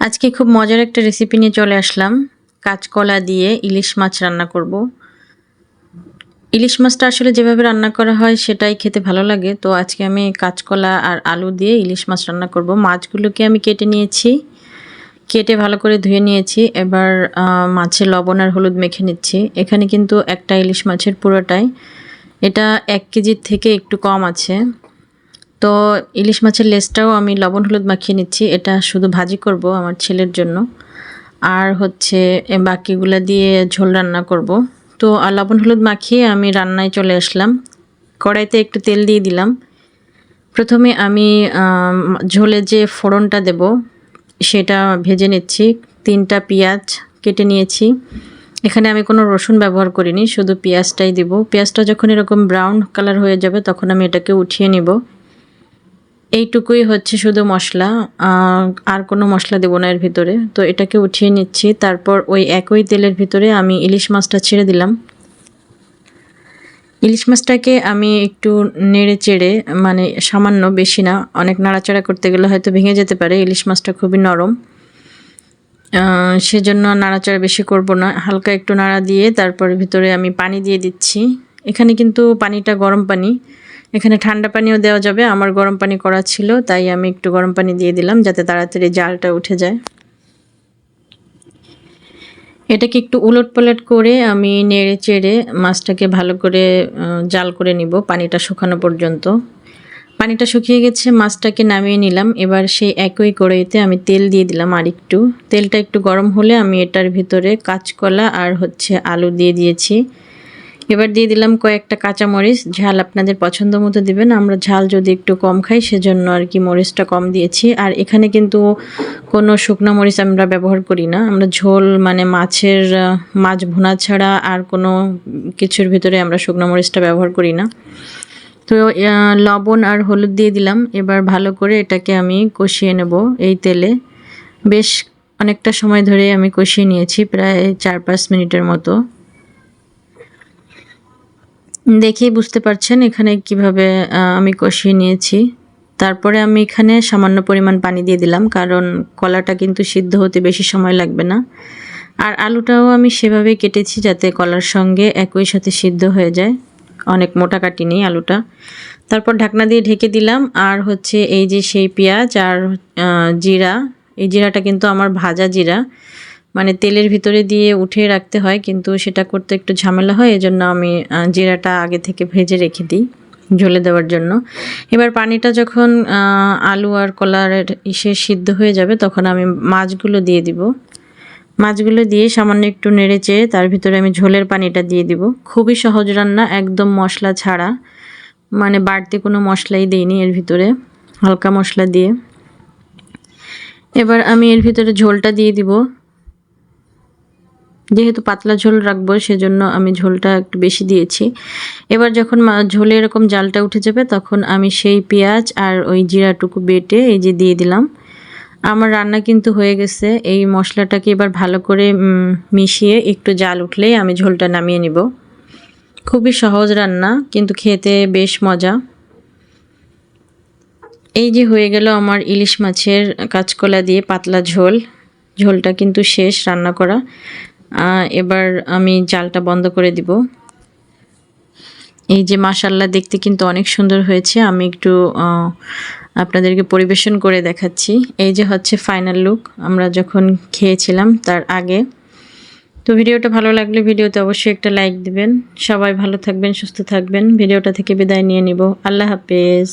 আজকে খুব মজার একটা রেসিপি নিয়ে চলে আসলাম। কাঁচকলা দিয়ে ইলিশ মাছ রান্না করব। ইলিশ মাছটা আসলে যেভাবে রান্না করা হয় সেটাই খেতে ভালো লাগে। তো আজকে আমি কাঁচকলা আর আলু দিয়ে ইলিশ মাছ রান্না করব। মাছগুলোকে আমি কেটে নিয়েছি, কেটে ভালো করে ধুয়ে নিয়েছি। এবার মাছে লবণ আর হলুদ মেখে নিচ্ছি। এখানে কিন্তু একটা ইলিশ মাছের পুরোটাই, এটা 1 কেজির থেকে একটু কম আছে। তো ইলিশ মাছের লেজটাও আমি লবণ হলুদ মাখিয়ে নিচ্ছি। এটা শুধু ভাজি করব আমার ছেলের জন্য, আর হচ্ছে বাকিগুলো দিয়ে ঝোল রান্না করব। তো লবণ হলুদ মাখিয়ে আমি রান্নায় চলে আসলাম। কড়াইতে একটু তেল দিয়ে দিলাম। প্রথমে আমি ঝোলে যে ফোড়নটা দেব সেটা ভেজে নিচ্ছি। 3টা পেঁয়াজ কেটে নিয়েছি। এখানে আমি কোনো রসুন ব্যবহার করিনি, শুধু পেঁয়াজটাই দিব। পেঁয়াজটা যখন এরকম ব্রাউন কালার হয়ে যাবে তখন আমি এটাকে উঠিয়ে নিব। এইটুকুই হচ্ছে শুধু মশলা, আর কোনো মশলা দেবো না এর ভিতরে। তো এটাকে উঠিয়ে নিচ্ছি। তারপর ওই একই তেলের ভিতরে আমি ইলিশ মাছটা ছেড়ে দিলাম। ইলিশ মাছটাকে আমি একটু নেড়ে চেড়ে, মানে সামান্য, বেশি না, অনেক নাড়াচাড়া করতে গেলে হয়তো ভেঙে যেতে পারে। ইলিশ মাছটা খুবই নরম, সেজন্য নাড়াচাড়া বেশি করব না। হালকা একটু নাড়া দিয়ে তারপর ভিতরে আমি পানি দিয়ে দিচ্ছি। এখানে কিন্তু পানিটা গরম পানি, এখানে ঠান্ডা পানিও দেওয়া যাবে। আমার গরম পানি করা ছিল, তাই আমি একটু গরম পানি দিয়ে দিলাম যাতে তাড়াতাড়ি জালটা উঠে যায়। এটাকে একটু উলটপালট করে আমি নেড়ে চেড়ে মাছটাকে ভালো করে জাল করে নিব পানিটা শুকানো পর্যন্ত। পানিটা শুকিয়ে গেছে, মাছটাকে নামিয়ে নিলাম। এবার সেই একই কড়াইতে আমি তেল দিয়ে দিলাম আর একটু। তেলটা একটু গরম হলে আমি এটার ভিতরে কাঁচকলা আর হচ্ছে আলু দিয়ে দিয়েছি। এবার দিয়ে দিলাম কয়েকটা কাঁচামরিচ। ঝাল আপনাদের পছন্দ মতো দিবেন। আমরা ঝাল যদি একটু কম খাই সেজন্য আর কি মরিচটা কম দিয়েছি। আর এখানে কিন্তু কোনো শুকনো মরিচ আমরা ব্যবহার করি না। আমরা ঝোল, মানে মাছ ভুনা ছাড়া আর কোনো কিছুর ভিতরে আমরা শুকনো মরিচটা ব্যবহার করি না। তো লবণ আর হলুদ দিয়ে দিলাম। এবার ভালো করে এটাকে আমি কষিয়ে নেব এই তেলে। বেশ অনেকটা সময় ধরে আমি কষিয়ে নিয়েছি, প্রায় 4-5 মিনিটের মতো। দেখেই বুঝতে পারছেন এখানে কিভাবে আমি কষিয়ে নিয়েছি। তারপরে আমি এখানে সামান্য পরিমাণ পানি দিয়ে দিলাম, কারণ কলাটা কিন্তু সিদ্ধ হতে বেশি সময় লাগবে না। আর আলুটাও আমি সেভাবেই কেটেছি যাতে কলার সঙ্গে একই সাথে সিদ্ধ হয়ে যায়। অনেক মোটা কাটিনি আলুটা। তারপর ঢাকনা দিয়ে ঢেকে দিলাম। আর হচ্ছে এই যে সেই পেঁয়াজ আর জিরা, এই জিরাটা কিন্তু আমার ভাজা জিরা, মানে তেলের ভিতরে দিয়ে উঠিয়ে রাখতে হয়, কিন্তু সেটা করতে একটু ঝামেলা হয়, এজন্য আমি জিরাটা আগে থেকে ভেজে রেখে দিই ঝোলে দেওয়ার জন্য। এবার পানিটা যখন আলু আর কলার সিদ্ধ হয়ে যাবে তখন আমি মাছগুলো দিয়ে দিব। মাছগুলো দিয়ে সামান্য একটু নেড়ে চেড়ে তার ভিতরে আমি ঝোলের পানিটা দিয়ে দিব। খুবই সহজ রান্না, একদম মশলা ছাড়া, মানে বাড়তি কোনো মশলাই দিইনি এর ভিতরে, হালকা মশলা দিয়ে। এবার আমি এর ভিতরে ঝোলটা দিয়ে দিব। যেহেতু পাতলা ঝোল রাখবো সেজন্য আমি ঝোলটা একটু বেশি দিয়েছি। এবার যখন ঝোলে এরকম জালটা উঠে যাবে তখন আমি সেই পেঁয়াজ আর ওই জিরাটুকু বেটে এই যে দিয়ে দিলাম। আমার রান্না কিন্তু হয়ে গেছে। এই মশলাটাকে এবার ভালো করে মিশিয়ে একটু জাল উঠলেই আমি ঝোলটা নামিয়ে নিব। খুবই সহজ রান্না, কিন্তু খেতে বেশ মজা। এই যে হয়ে গেল আমার ইলিশ মাছের কাঁচকলা দিয়ে পাতলা ঝোল। ঝোলটা কিন্তু শেষ রান্না করা। এবার আমি জালটা বন্ধ করে দিব। এই যে মাশাআল্লাহ, দেখতে কিন্তু অনেক সুন্দর হয়েছে। আমি একটু আপনাদেরকে পরিবেশন করে দেখাচ্ছি। এই যে হচ্ছে ফাইনাল লুক আমরা যখন খেয়েছিলাম তার আগে। তো ভিডিওটা ভালো লাগলে ভিডিওতে অবশ্যই একটা লাইক দিবেন। সবাই ভালো থাকবেন, সুস্থ থাকবেন। ভিডিওটা থেকে বিদায় নিয়ে নিব। আল্লাহ হাফেজ।